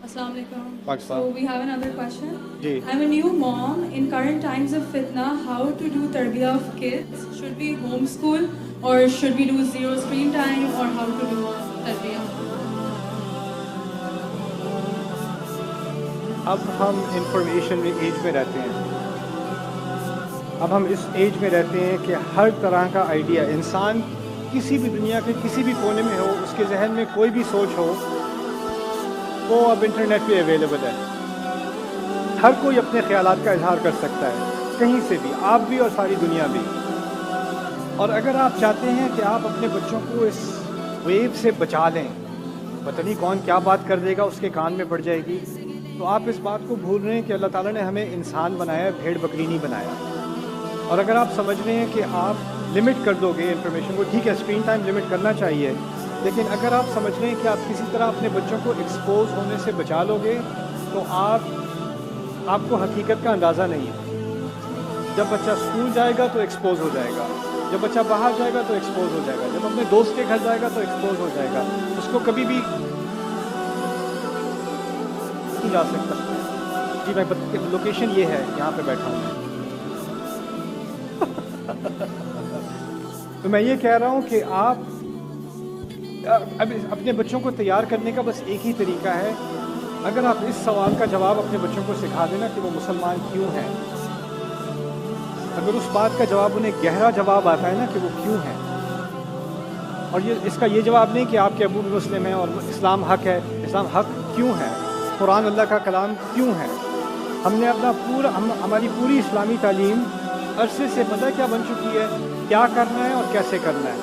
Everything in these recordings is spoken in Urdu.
Assalamu alaikum. Pakistan. So we have another question. Ji. I'm a new mom. In current times of fitna, how to do tarbiyah of kids? Should we homeschool or should we do zero screen time, or how to do tarbiyah? اب ہم انفارمیشن ایج میں رہتے ہیں. اب ہم اس ایج میں رہتے ہیں کہ ہر طرح کا آئیڈیا انسان کسی بھی دنیا کے کسی بھی کونے میں ہو، اس کے ذہن میں کوئی بھی سوچ ہو، وہ اب انٹرنیٹ پہ اویلیبل ہے. ہر کوئی اپنے خیالات کا اظہار کر سکتا ہے، کہیں سے بھی، آپ بھی اور ساری دنیا بھی. اور اگر آپ چاہتے ہیں کہ آپ اپنے بچوں کو اس ویو سے بچا لیں، پتہ نہیں کون کیا بات کر دے گا، اس کے کان میں پڑ جائے گی، تو آپ اس بات کو بھول رہے ہیں کہ اللہ تعالیٰ نے ہمیں انسان بنایا ہے، بھیڑ بکری نہیں بنایا. اور اگر آپ سمجھ رہے ہیں کہ آپ لمٹ کر دو گے انفارمیشن کو، ٹھیک ہے اسکرین ٹائم لمٹ کرنا چاہیے، لیکن اگر آپ سمجھ رہے ہیں کہ آپ کسی طرح اپنے بچوں کو ایکسپوز ہونے سے بچا لو گے، تو آپ کو حقیقت کا اندازہ نہیں ہے. جب بچہ اسکول جائے گا تو ایکسپوز ہو جائے گا، جب بچہ باہر جائے گا تو ایکسپوز ہو جائے گا، جب اپنے دوست کے گھر جائے گا تو ایکسپوز ہو جائے گا. اس کو کبھی بھی نہیں جا سکتا. جی میں لوکیشن یہ ہے، یہاں پہ بیٹھا ہوں میں. تو میں یہ کہہ رہا ہوں کہ آپ اب اپنے بچوں کو تیار کرنے کا بس ایک ہی طریقہ ہے. اگر آپ اس سوال کا جواب اپنے بچوں کو سکھا دینا کہ وہ مسلمان کیوں ہیں، اگر اس بات کا جواب انہیں گہرا جواب آتا ہے نا کہ وہ کیوں ہیں، اور اس کا یہ جواب نہیں کہ آپ کے ابو بھی مسلم ہیں اور اسلام حق ہے، اسلام حق کیوں ہے، قرآن اللہ کا کلام کیوں ہے. ہم نے ہماری پوری اسلامی تعلیم عرصے سے پتہ کیا بن چکی ہے، کیا کرنا ہے اور کیسے کرنا ہے.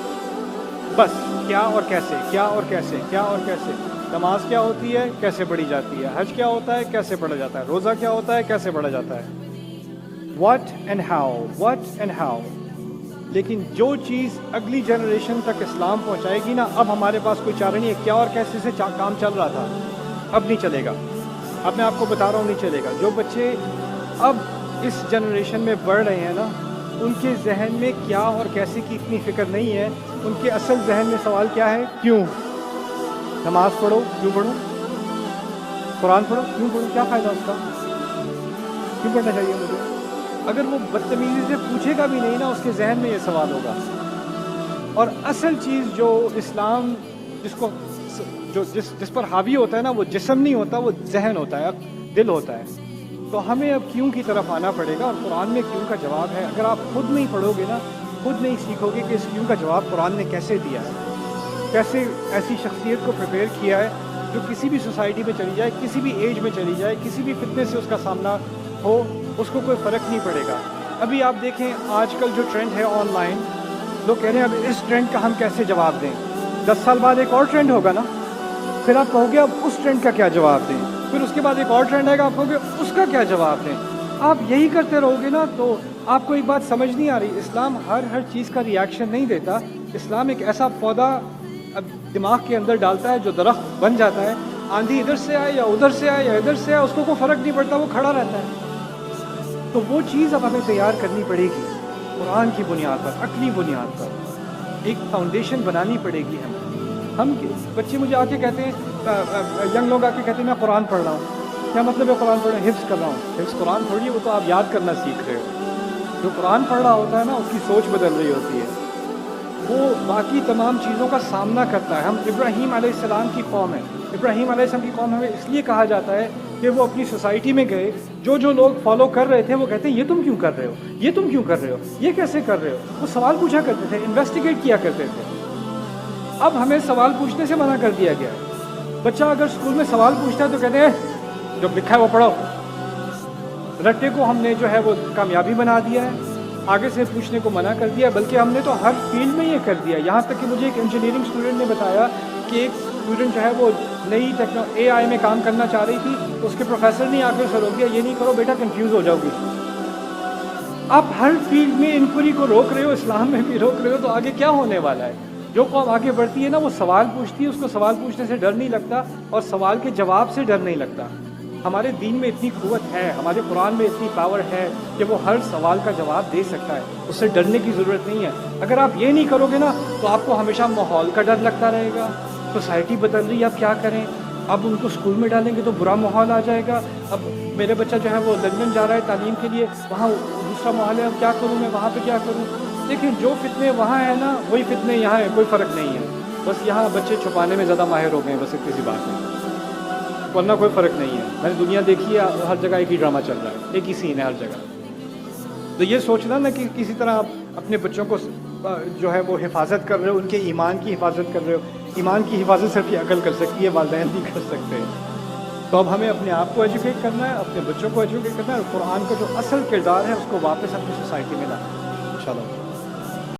بس کیا اور کیسے، کیا اور کیسے، کیا اور کیسے. نماز کیا ہوتی ہے، کیسے پڑھی جاتی ہے. حج کیا ہوتا ہے، کیسے پڑھا جاتا ہے. روزہ کیا ہوتا ہے، کیسے پڑھا جاتا ہے. What and how. لیکن جو چیز اگلی جنریشن تک اسلام پہنچائے گی نا، اب ہمارے پاس کوئی چارہ نہیں ہے. کیا اور کیسے سے کام چل رہا تھا، اب نہیں چلے گا. اب میں آپ کو بتا رہا ہوں نہیں چلے گا. جو بچے اب اس جنریشن میں بڑھ رہے ہیں نا، ان کے ذہن میں کیا اور کیسے کی اتنی فکر نہیں ہے. ان کے اصل ذہن میں سوال کیا ہے، کیوں. نماز پڑھو، کیوں پڑھو. قرآن پڑھو، کیوں پڑھو. کیا فائدہ اس کا، کیوں پڑھنا چاہیے مجھے. اگر وہ بدتمیزی سے پوچھے گا بھی نہیں نا، اس کے ذہن میں یہ سوال ہوگا. اور اصل چیز جو اسلام جس پر حاوی ہوتا ہے نا، وہ جسم نہیں ہوتا، وہ ذہن ہوتا ہے، دل ہوتا ہے. تو ہمیں اب کیوں کی طرف آنا پڑے گا. اور قرآن میں کیوں کا جواب ہے. اگر آپ خود نہیں پڑھو گے نا، خود نہیں سیکھو گے کہ اس کیوں کا جواب قرآن نے کیسے دیا ہے، کیسے ایسی شخصیت کو پریپیئر کیا ہے جو کسی بھی سوسائٹی میں چلی جائے، کسی بھی ایج میں چلی جائے، کسی بھی فتنے سے اس کا سامنا ہو، اس کو کوئی فرق نہیں پڑے گا. ابھی آپ دیکھیں آج کل جو ٹرینڈ ہے آن لائن، لوگ کہہ رہے ہیں اب اس ٹرینڈ کا ہم کیسے جواب دیں. 10 سال بعد ایک اور ٹرینڈ ہوگا نا، پھر آپ کہو گے اب اس ٹرینڈ کا کیا جواب دیں. پھر اس کے بعد ایک اور ٹرینڈ آئے گا، آپ کہو گے اس کا کیا جواب دیں. آپ یہی کرتے رہو گے نا تو آپ کو ایک بات سمجھ نہیں آ رہی. اسلام ہر چیز کا ریاکشن نہیں دیتا. اسلام ایک ایسا پودا دماغ کے اندر ڈالتا ہے جو درخت بن جاتا ہے. آندھی ادھر سے آئے یا ادھر سے آئے یا ادھر سے آئے، اس کو کوئی فرق نہیں پڑتا، وہ کھڑا رہتا ہے. تو وہ چیز اب ہمیں تیار کرنی پڑے گی قرآن کی بنیاد پر، عقلی بنیاد پر. ایک فاؤنڈیشن بنانی پڑے گی ہمیں. ہم بچے مجھے آ کے کہتے ہیں، ینگ لوگ آ کے کہتے ہیں میں قرآن پڑھ رہا ہوں. کیا مطلب ہے قرآن پڑھ رہا ہوں؟ حفظ کر رہا ہوں. حفظ قرآن تھوڑی ہے، وہ تو آپ یاد کرنا سیکھ رہے ہو. جو قرآن پڑھ رہا ہوتا ہے نا، اس کی سوچ بدل رہی ہوتی ہے، وہ باقی تمام چیزوں کا سامنا کرتا ہے. ہم ابراہیم علیہ السلام کی قوم ہے. ابراہیم علیہ السلام کی قوم ہمیں اس لیے کہا جاتا ہے کہ وہ اپنی سوسائٹی میں گئے، جو لوگ فالو کر رہے تھے وہ کہتے ہیں یہ تم کیوں کر رہے ہو، یہ تم کیوں کر رہے ہو، یہ کیسے کر رہے ہو. وہ سوال پوچھا کرتے تھے، انویسٹیگیٹ کیا کرتے تھے. اب ہمیں سوال پوچھنے سے منع کر دیا گیا ہے. بچہ اگر اسکول میں سوال پوچھتا ہے تو کہتے ہیں جو لکھا ہے وہ پڑھو. رٹے کو ہم نے جو ہے وہ کامیابی بنا دیا ہے، آگے سے پوچھنے کو منع کر دیا. بلکہ ہم نے تو ہر فیلڈ میں یہ کر دیا. یہاں تک کہ مجھے ایک انجینئرنگ اسٹوڈنٹ نے بتایا کہ ایک اسٹوڈنٹ جو ہے وہ نئی اے آئی میں کام کرنا چاہ رہی تھی، تو اس کے پروفیسر نے آ کے اسے روک دیا، یہ نہیں کرو بیٹا، کنفیوز ہو جاؤ گی. آپ ہر فیلڈ میں انکوائری کو روک رہے ہو، اسلام میں بھی روک رہے ہو، تو آگے کیا ہونے والا ہے. جو قوم آگے بڑھتی ہے نا، وہ سوال پوچھتی ہے، اس کو سوال پوچھنے سے ڈر نہیں لگتا اور سوال کے جواب سے ڈر نہیں لگتا. ہمارے دین میں اتنی قوت ہے، ہمارے قرآن میں اتنی پاور ہے کہ وہ ہر سوال کا جواب دے سکتا ہے. اس سے ڈرنے کی ضرورت نہیں ہے. اگر آپ یہ نہیں کرو گے نا تو آپ کو ہمیشہ ماحول کا ڈر لگتا رہے گا. سوسائٹی بدل رہی ہے، اب کیا کریں. اب ان کو اسکول میں ڈالیں گے تو برا ماحول آ جائے گا. اب میرے بچہ جو ہے وہ لندن جا رہا ہے تعلیم کے لیے, وہاں دوسرا ماحول ہے, اب کیا کروں میں, وہاں پہ کیا کروں. دیکھیں جو فتنے وہاں ہیں نا وہی فتنے یہاں ہیں, کوئی فرق نہیں ہے. بس یہاں بچے چھپانے میں زیادہ ماہر ہو گئے ہیں, بس اتنی سی بات ہے, ورنہ کوئی فرق نہیں ہے. میں نے دنیا دیکھی ہے, ہر جگہ ایک ہی ڈرامہ چل رہا ہے, ایک ہی سین ہے ہر جگہ. تو یہ سوچنا نا کہ کسی طرح آپ اپنے بچوں کو جو ہے وہ حفاظت کر رہے ہو, ان کے ایمان کی حفاظت کر رہے ہو. ایمان کی حفاظت صرف یہ عقل کر سکتی ہے, والدین نہیں کر سکتے. تو اب ہمیں اپنے آپ کو ایجوکیٹ کرنا ہے, اپنے بچوں کو ایجوکیٹ کرنا ہے, اور قرآن کا جو اصل کردار ہے اس کو واپس اپنی سوسائٹی میں لانا ہے انشاءاللہ.